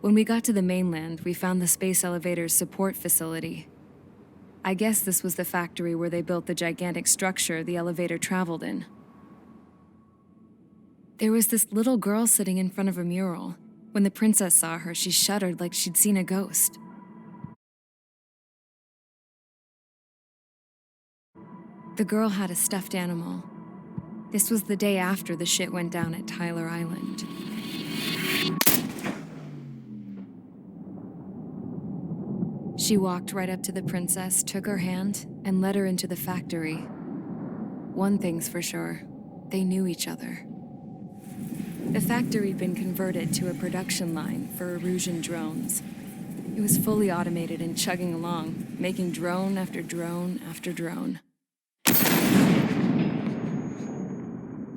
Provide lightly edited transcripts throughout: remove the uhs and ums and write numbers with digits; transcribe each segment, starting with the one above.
When we got to the mainland, we found the space elevator's support facility. I guess this was the factory where they built the gigantic structure the elevator traveled in. There was this little girl sitting in front of a mural. When the princess saw her, she shuddered like she'd seen a ghost. The girl had a stuffed animal. This was the day after the shit went down at Tyler Island. She walked right up to the princess, took her hand, and led her into the factory. One thing's for sure, they knew each other. The factory had been converted to a production line for Erusian drones. It was fully automated and chugging along, making drone after drone after drone.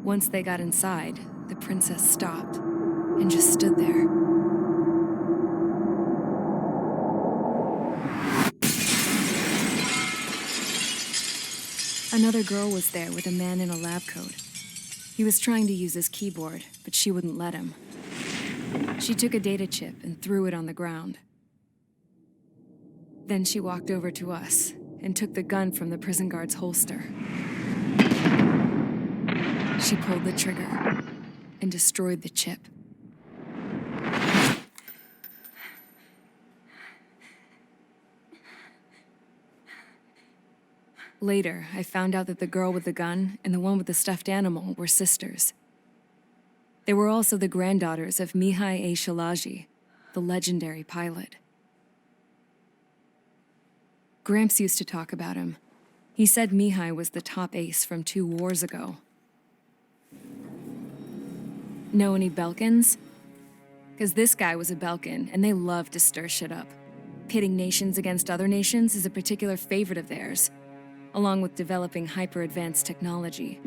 Once they got inside, the princess stopped and just stood there. Another girl was there with a man in a lab coat. He was trying to use his keyboard, but she wouldn't let him. She took a data chip and threw it on the ground. Then she walked over to us and took the gun from the prison guard's holster. She pulled the trigger and destroyed the chip. Later, I found out that the girl with the gun and the one with the stuffed animal were sisters. They were also the granddaughters of Mihai A. Shalaji, the legendary pilot. Gramps used to talk about him. He said Mihai was the top ace from 2 wars ago. Know any Belkans? Because this guy was a Belkan, and they love to stir shit up. Pitting nations against other nations is a particular favorite of theirs, along with developing hyper-advanced technology.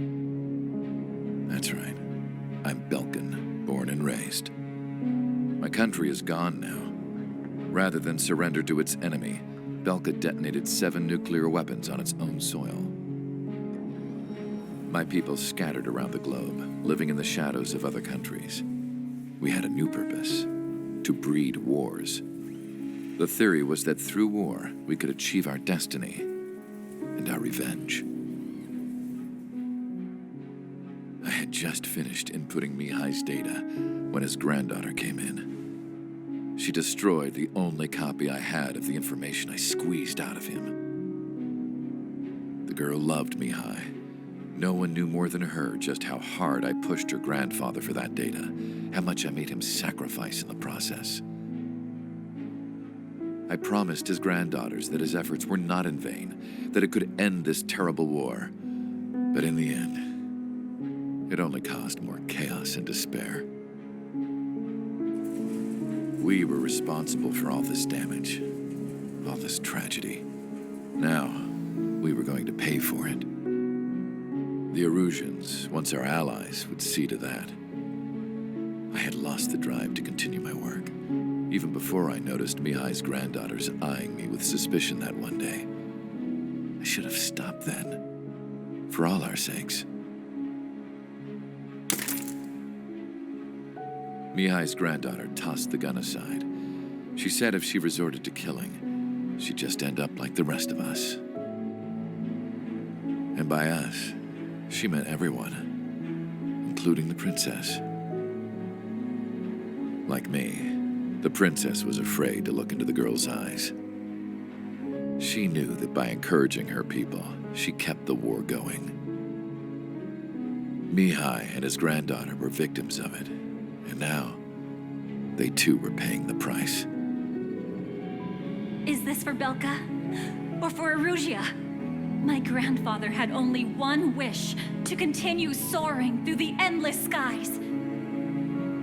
That's right. I'm Belkan, born and raised. My country is gone now. Rather than surrender to its enemy, Belka detonated 7 nuclear weapons on its own soil. My people scattered around the globe, living in the shadows of other countries. We had a new purpose: to breed wars. The theory was that through war, we could achieve our destiny and our revenge. I had just finished inputting Mihai's data when his granddaughter came in. She destroyed the only copy I had of the information I squeezed out of him. The girl loved Mihai. No one knew more than her just how hard I pushed her grandfather for that data, how much I made him sacrifice in the process. I promised his granddaughters that his efforts were not in vain, that it could end this terrible war. But in the end, it only caused more chaos and despair. We were responsible for all this damage, all this tragedy. Now, we were going to pay for it. The Erusians, once our allies, would see to that. I had lost the drive to continue my work, even before I noticed Mihai's granddaughters eyeing me with suspicion that one day. I should have stopped then, for all our sakes. Mihai's granddaughter tossed the gun aside. She said if she resorted to killing, she'd just end up like the rest of us. And by us, she meant everyone, including the princess. Like me, the princess was afraid to look into the girl's eyes. She knew that by encouraging her people, she kept the war going. Mihai and his granddaughter were victims of it, and now they too were paying the price. Is this for Belka? Or for Erusia? My grandfather had only one wish: to continue soaring through the endless skies.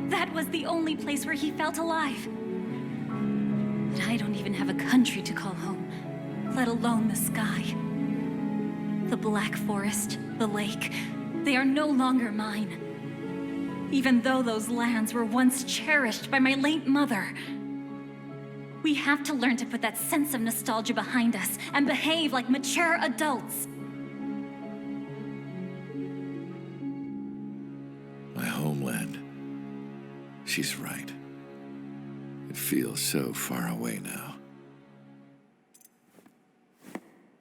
That was the only place where he felt alive. But I don't even have a country to call home, let alone the sky. The Black Forest, the lake, they are no longer mine. Even though those lands were once cherished by my late mother. We have to learn to put that sense of nostalgia behind us and behave like mature adults. My homeland. She's right. It feel so far away now.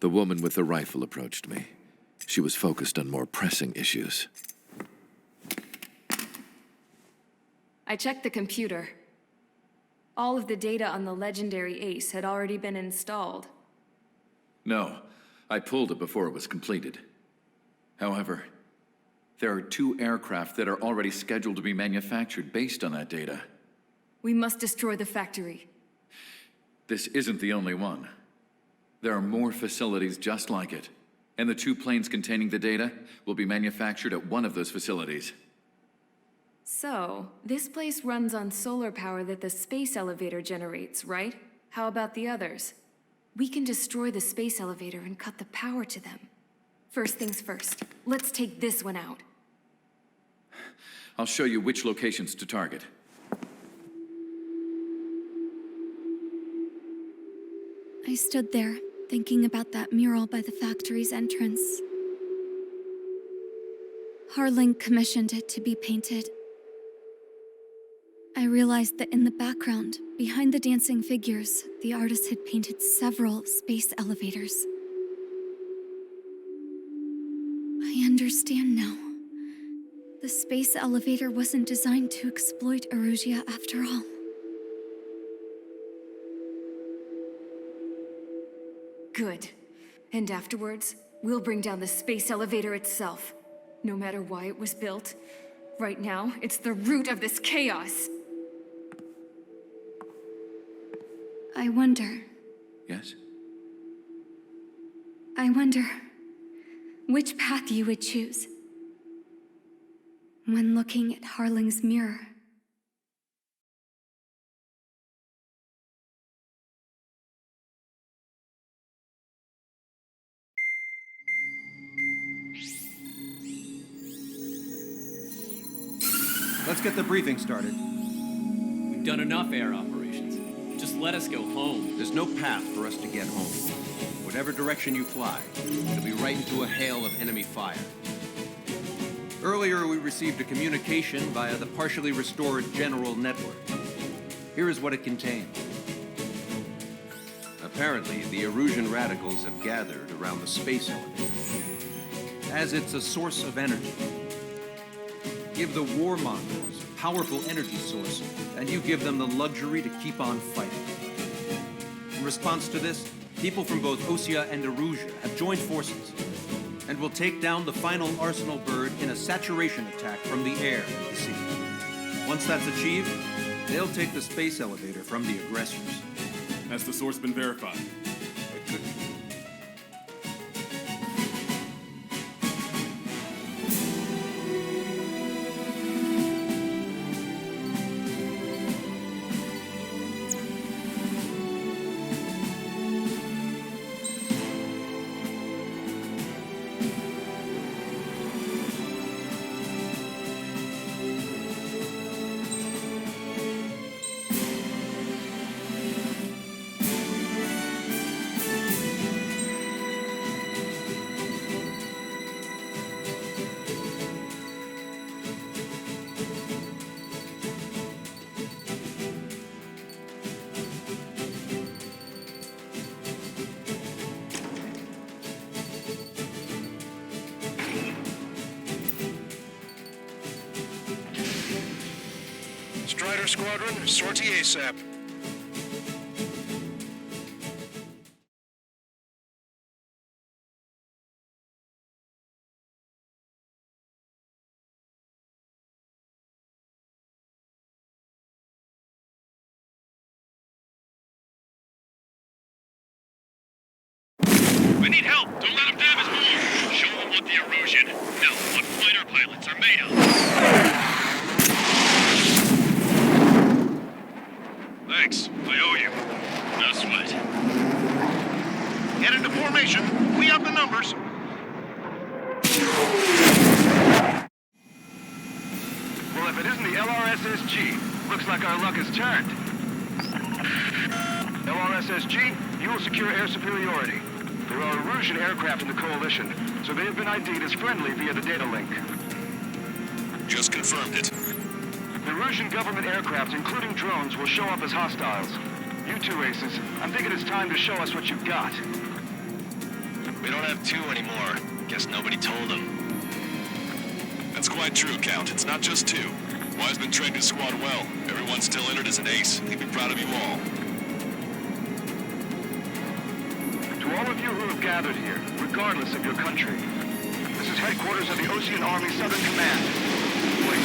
The woman with the rifle approached me. She was focused on more pressing issues. I checked the computer. All of the data on the legendary Ace had already been installed. No, I pulled it before it was completed. However, there are 2 aircraft that are already scheduled to be manufactured based on that data. We must destroy the factory. This isn't the only one. There are more facilities just like it, and the 2 planes containing the data will be manufactured at one of those facilities. So, this place runs on solar power that the space elevator generates, right? How about the others? We can destroy the space elevator and cut the power to them. First things first, let's take this one out. I'll show you which locations to target. I stood there, thinking about that mural by the factory's entrance. Harling commissioned it to be painted. I realized that in the background, behind the dancing figures, the artist had painted several space elevators. I understand now. The space elevator wasn't designed to exploit Erusia after all. Good. And afterwards, we'll bring down the space elevator itself. No matter why it was built, right now, it's the root of this chaos. I wonder which path you would choose when looking at Harling's mirror. Let's get the briefing started. We've done enough air operations. Just let us go home. There's no path for us to get home. Whatever direction you fly, it'll be right into a hail of enemy fire. Earlier, we received a communication via the partially restored general network. Here is what it contained. Apparently, the Erusian radicals have gathered around the space elevator, as it's a source of energy. Give the warmongers a powerful energy source, and you give them the luxury to keep on fighting. In response to this, people from both Osea and Erusia have joined forces, and will take down the final Arsenal bird in a saturation attack from the air to the sea. Once that's achieved, they'll take the space elevator from the aggressors. Has the source been verified? Strider Squadron, sortie ASAP. We need help! Don't let them damage more! Show them what the Erusian, no, what fighter pilots are made of! Thanks, I owe you. No sweat. Get into formation. We have the numbers. Well, if it isn't the LRSSG, looks like our luck has turned. LRSSG, you will secure air superiority. There are Erusian aircraft in the Coalition, so they have been ID'd as friendly via the data link. Just confirmed it. The Russian government aircraft, including drones, will show up as hostiles. You two, Asus, I'm thinking it's time to show us what you've got. We don't have two anymore. Guess nobody told them. That's quite true, Count. It's not just two. Wiseman trained his squad well. Everyone still entered as an ace. He'd be proud of you all. To all of you who have gathered here, regardless of your country, this is headquarters of the Ocean Army Southern Command. Wait,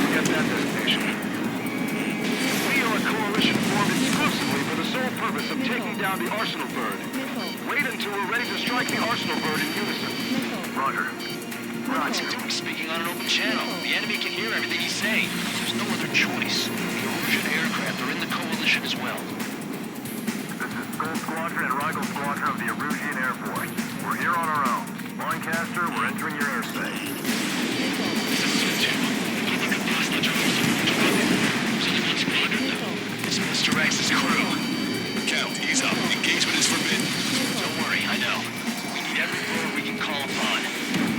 forget that designation. We are a coalition formed exclusively for the sole purpose of taking down the Arsenal Bird. Wait until we're ready to strike the Arsenal Bird in unison. Roger. What's he doing speaking on an open channel? The enemy can hear everything he's saying. There's no other choice. The Russian aircraft are in the coalition as well. This is Skull Squadron and Rigel Squadron of the Erusian Air Force. We're here on our own. Lancaster, we're entering your airspace. It's Mr. X's crew. Count, ease up. Engagement is forbidden. Don't worry, I know. We need every bird we can call upon.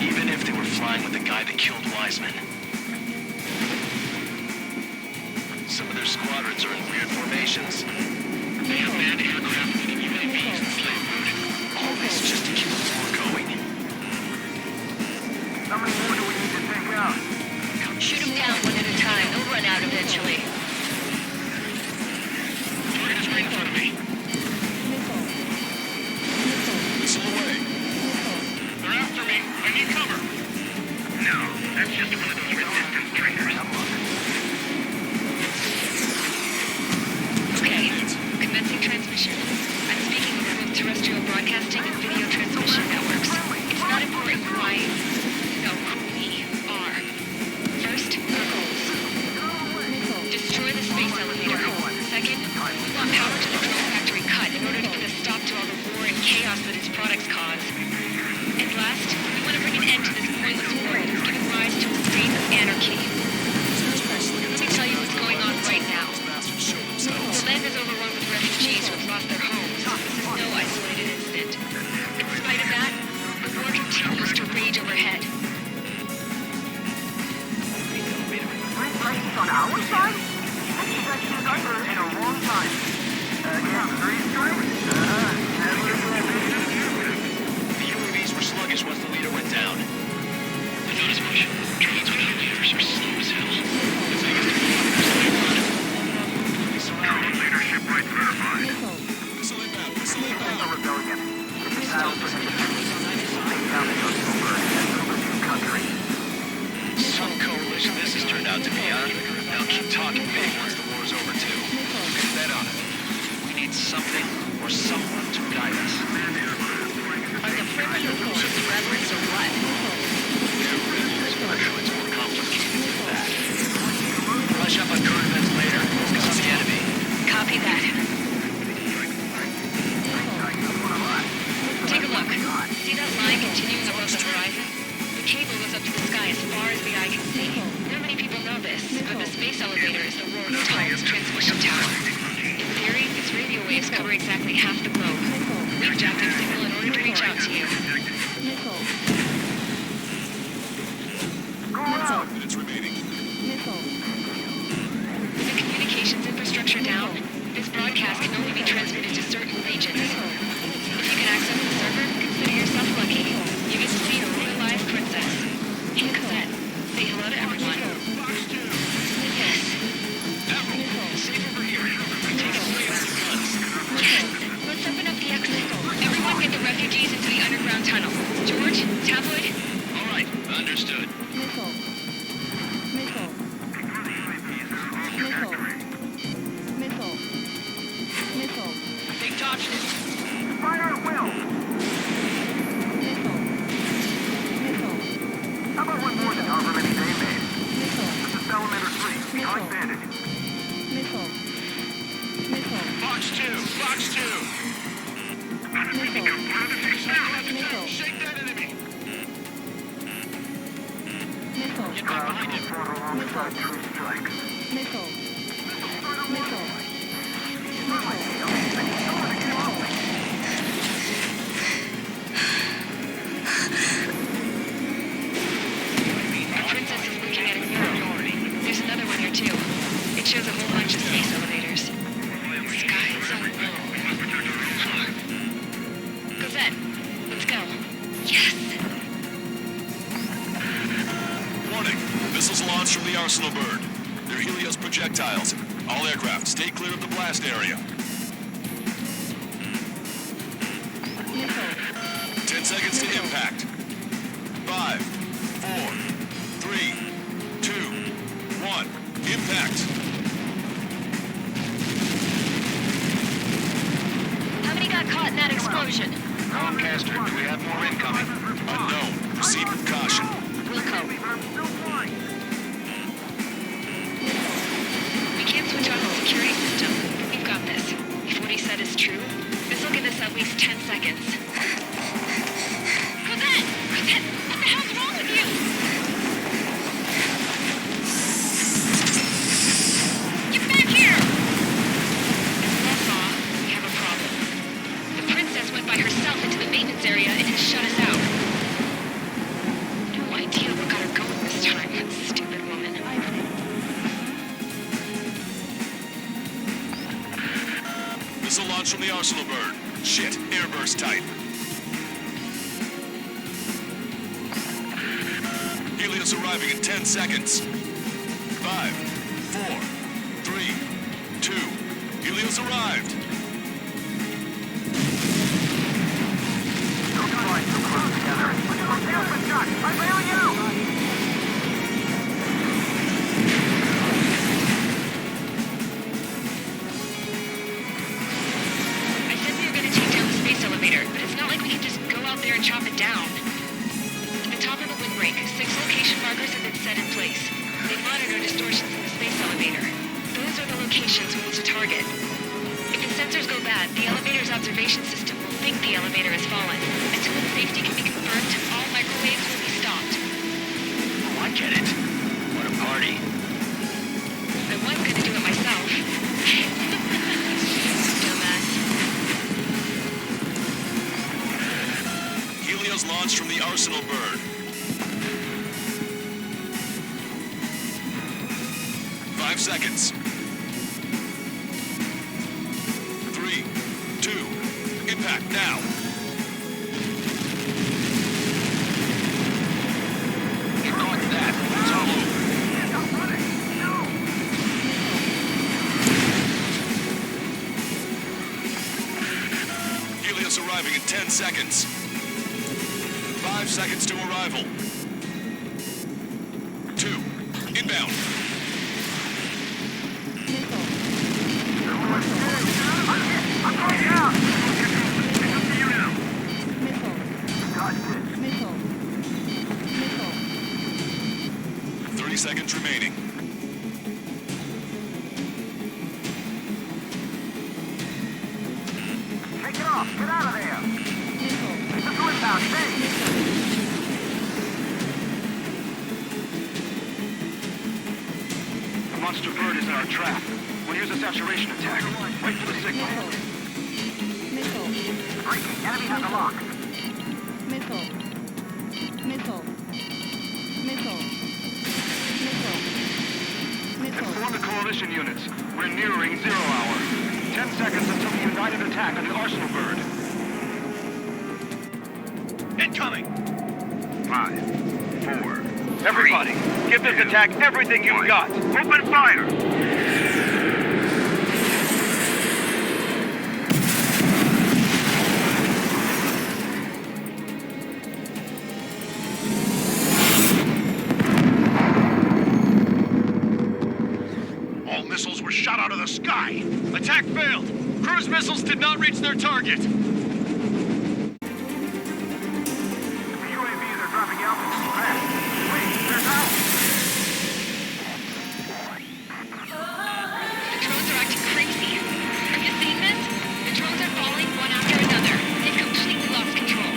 Even if they were flying with the guy that killed Wiseman. Some of their squadrons are in weird formations. They have manned aircraft and UAVs in slave mode. All this just to keep the war going. How many more do we need to take out? Shoot them down one at a time. They'll run out eventually. Target is right in front of me. Missile away. They're after me. I need cover. No, that's just one of those resistance traitors. Okay, commencing transmission. I'm speaking with both terrestrial broadcasting and video transmission networks. It's not important why. No, we are. First, our goals. Destroy the space elevator. Second, we want power to the drone factory cut in order to put a stop to all the war and chaos that its products cause. And last, we want to bring an end to this pointless war that is giving rise to a state of anarchy. Let me tell you what's going on right now. The land is overrun with refugees who have lost their homes. This is no isolated incident. In spite of that, the war continues to rage overhead. On our side? This section is under in a long time. Yeah, 3 strikes? The UAVs were sluggish once the leader went down. I thought as much. Drones without leaders are slow as hell. The thing is to Drone leadership right verified. Missile inbound. Missile inbound. A rebellion. It's battle for take down the Arsenal Bird and move it to country. Some coalition this has turned out to be, huh? They'll keep talking big once the war's over, too. Get that on it. We need something or someone to guide us. Are the primitive just rebels or what? They're rebels, but I'm sure it's more complicated than that. Brush up on current events later. Focus on the enemy. Copy that. Take a look. See that line continuing above the horizon? The cable goes up to the sky as far as the eye can see. Not many people know this, but the space elevator is the world's tallest transmission tower. In theory, its radio waves cover exactly half the globe. We've jacked up signal in order to reach out to you. 5 minutes remaining. With the communications infrastructure down, this broadcast can only be transmitted to certain regions. If you can access the server, consider yourself lucky. You get to see a real-life princess. Hey, Cosette, say hello to everyone. Yes. Admiral, safe over here. Take us away with the guns. Yes. Let's open up the exit. Everyone get the refugees into the underground tunnel. George, Tabloid. All right, understood. Take touch. Fire at will! How about one more than however many they made? This is Salamander 3, behind Bandit. Fox 2, Fox 2. Enemy become part of the fix now. Shake that enemy. Get back behind him. Fought alongside True Strike. The princess is looking at a mirror. There's another one here too. launched from the Arsenal bird. They're Helios projectiles. All aircraft, stay clear of the blast area. 10 seconds to impact. 5, 4, 3, 2, 1. Impact. How many got caught in that explosion? Comcaster, do we have more incoming? Unknown. Proceed with caution. Wilco. We can't switch on the security system. We've got this. If what he said is true, this will give us at least 10 seconds. Cosette! Cosette! What the hell's wrong with you? Get back here! That's all. We have a problem. The princess went by herself into the maintenance area and has shut us out. No idea what got her going this time. Stupid woman. Missile launch from the Arsenal bird. Shit, airburst type. Helios arriving in 10 seconds. 5, 4, 3, 2. Helios arrived. I said we were going to take down the space elevator, but it's not like we can just go out there and chop it down. At the top of the windbreak, 6 location markers have been set in place. They monitor distortions in the space elevator. Those are the locations we need to target. If the sensors go bad, the elevator's observation system will think the elevator has fallen. Until its safety can be confirmed, all microwaves will be stopped. Oh, I get it. What a party. I was going to do it myself. Dumbass. Helios launched from the Arsenal bird. 5 seconds. 3, 2, impact now. You're going to that. It's all over. Helios arriving in 10 seconds. 5 seconds to arrival. 2, inbound. I'm going out! It's up to you now. Got this. 30 seconds remaining. Take it off! Get out of there! Let's go inbound, stay! The monster bird is in our trap. We'll use a saturation attack. Wait for the signal. Breaking. Enemy has a lock. Inform the coalition units. We're nearing 0 hour. 10 seconds until the united attack on the Arsenal bird. Incoming! 5, 4. Everybody, give this attack everything you've got. Open fire! All missiles were shot out of the sky. Attack failed. Cruise missiles did not reach their target. The UAVs are dropping altitude fast. Wait, they're out! The drones are acting crazy. Have you seen this? The drones are falling one after another. They've completely lost control.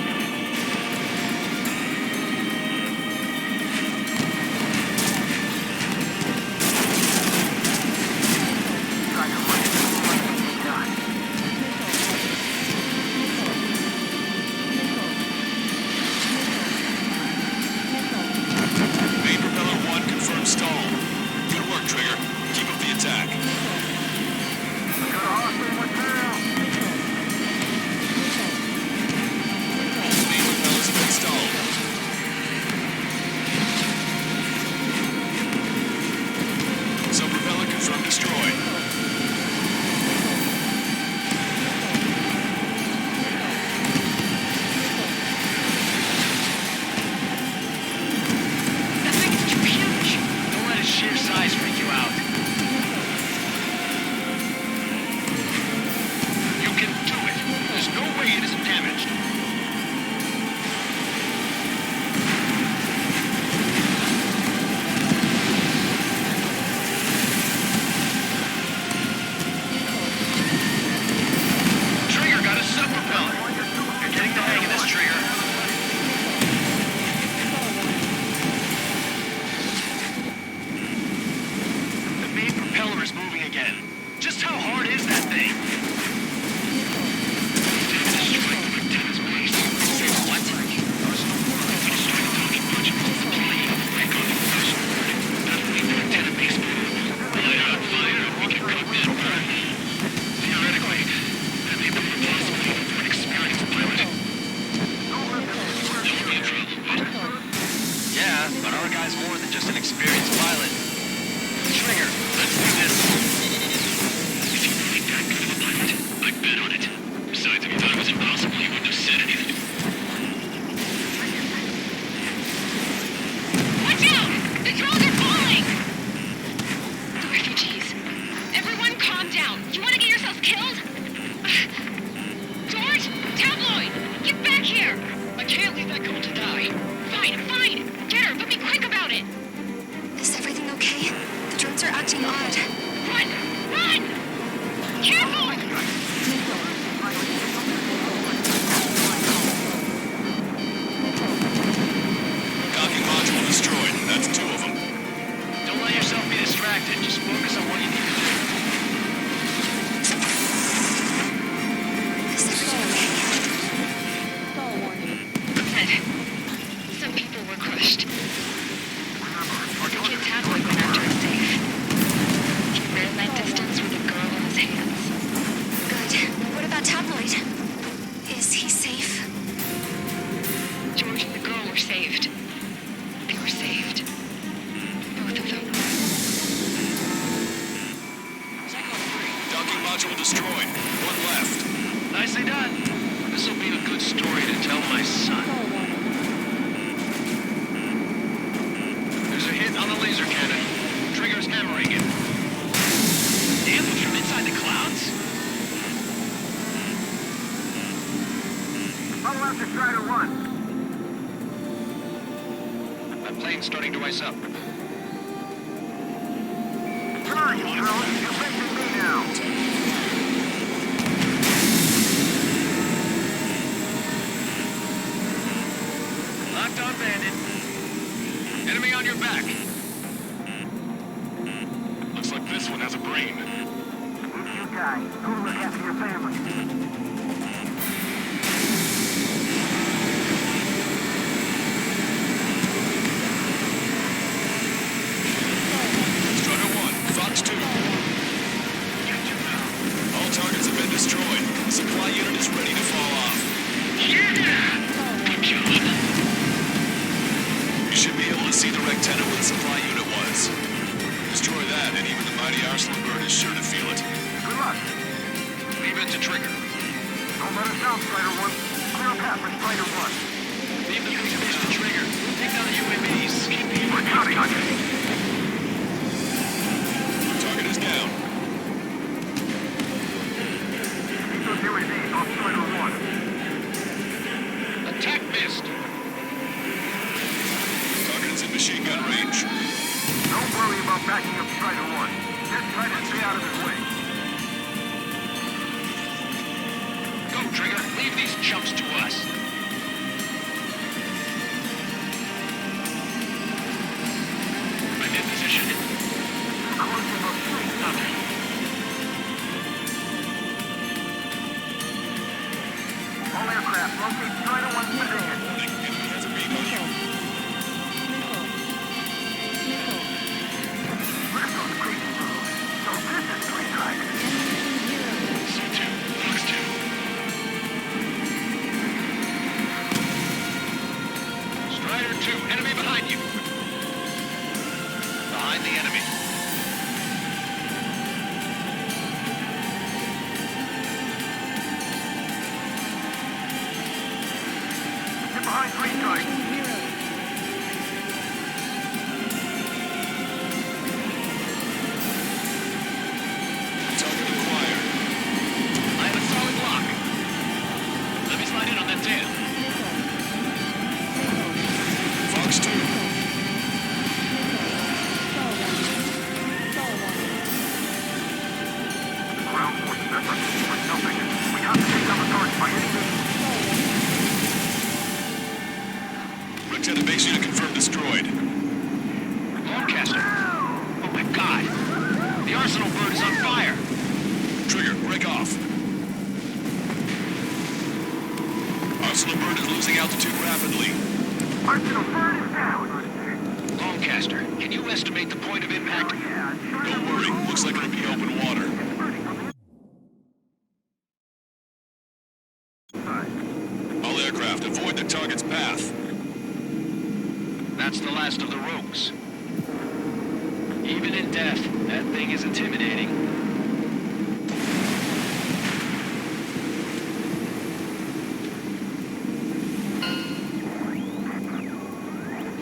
Try to run it. Done. guy's more than just an experienced pilot. Trigger, let's do this. If you really that good of a pilot, I'd bet on it. Besides, if you thought it was impossible, you wouldn't have said anything. Watch out! The drones are falling! The refugees. Everyone calm down. You want to get yourselves killed? George! Tabloid! Get back here! I can't leave that girl to die. Fine, fine! Get her, but be quick about it! Is everything okay? The drones are acting odd. Run! Run! Careful! Docking module destroyed. That's 2 of them. Don't let yourself be distracted. Just focus on what you need to do. Is everything okay? Red. Some people were crushed. The kid Tabloid went after his safe. He ran that distance with a girl in his hands. Good. What about Tabloid? Is he safe? George and the girl were saved. They were saved. Both of them. Docking module destroyed. 1 left. Nicely done. This'll be a good story to tell my son. There's a hit on the laser cannon. Trigger's hammering it. Damage from inside the clouds? Follow after Strider 1. That plane's starting to ice up. Turn, you drone. You're facing me now. Locked on Bandit. Enemy on your back. Looks like this one has a brain. If you die, who will look after your family? Strider 1, Fox 2. All targets have been destroyed. The supply unit is ready to fall off. Yeah! Good job. You should be able to see the rectenna where the supply unit was. Destroy that, and even the mighty Arsenal bird is sure to feel it. Good luck. Leave it to Trigger. Don't let us down, Strider 1. Clear a path for Strider 1. Leave the big fish to Trigger. Take down the UAVs. Keep the We're counting on you. Target is down. Keep those UAVs off Strider 1. Attack missed. Target is in machine gun range. Don't worry about backing up Strider 1. Just try to stay out of his way. Go, Trigger. Leave these chumps to us. I'm in position. Close enough. Nothing. All aircraft, locate Strider 1 sedan. Enemy has a beam on you. Look at those crazy moves. So this is three tracks. C2, Fox 2. Strider 2, enemy behind you. Behind the enemy. Get behind three strike. Target acquired. I have a solid lock. Let me slide in on that tail. Fox 2. Ground forces effort. We're jumping. We have to take down the target by any means. Rectenna base unit confirmed destroyed. Lancaster. Oh my god. The Arsenal bird is on fire. Trigger, break off. Arsenal bird is losing altitude rapidly. Arsenal bird is down. Lancaster, can you estimate the point of impact? Don't worry, looks like it'll be open water. All aircraft, avoid the target's path. That's the last of the rogues. Even in death, that thing is intimidating.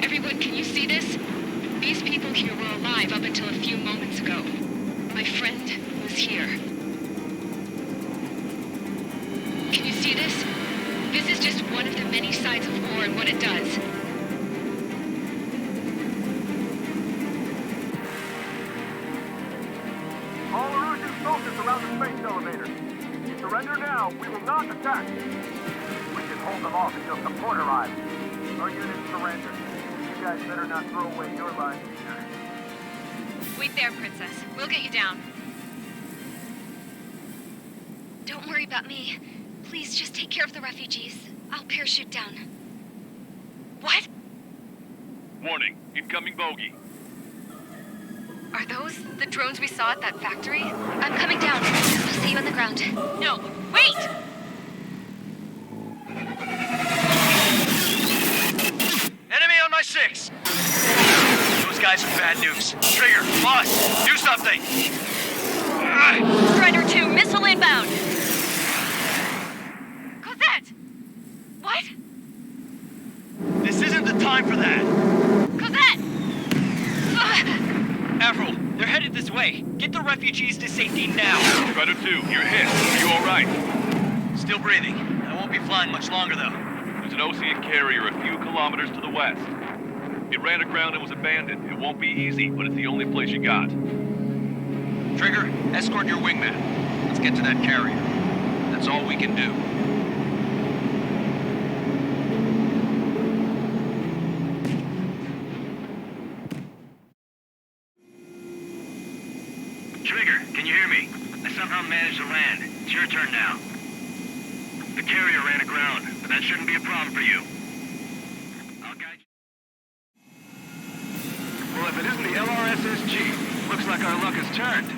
Everyone, can you see this? These people here were alive up until a few moments ago. My friend was here. Can you see this? This is just one of the many sides of war and what it does. All Erusian soldiers around the space elevator. Surrender now. We will not attack. We can hold them off until support arrives. Our units surrender. You guys better not throw away your lives either. Wait there, Princess. We'll get you down. Don't worry about me. Please just take care of the refugees. I'll parachute down. What? Warning, incoming bogey. Are those the drones we saw at that factory? I'm coming down. I'll see you on the ground. No, wait! Enemy on my 6! Those guys are bad news. Trigger, boss, do something! Strider 2, missile inbound! Cosette! What? This isn't the time for that! Cosette! Avril, they're headed this way. Get the refugees to safety now. Strider 2, you're hit. Are you alright? Still breathing. I won't be flying much longer, though. There's an Ocean carrier a few kilometers to the west. It ran aground and was abandoned. It won't be easy, but it's the only place you got. Trigger, escort your wingman. Let's get to that carrier. That's all we can do. Trigger, can you hear me? I somehow managed to land. It's your turn now. The carrier ran aground, but that shouldn't be a problem for you. I'll guide you. Well, if it isn't the LRSSG, looks like our luck has turned.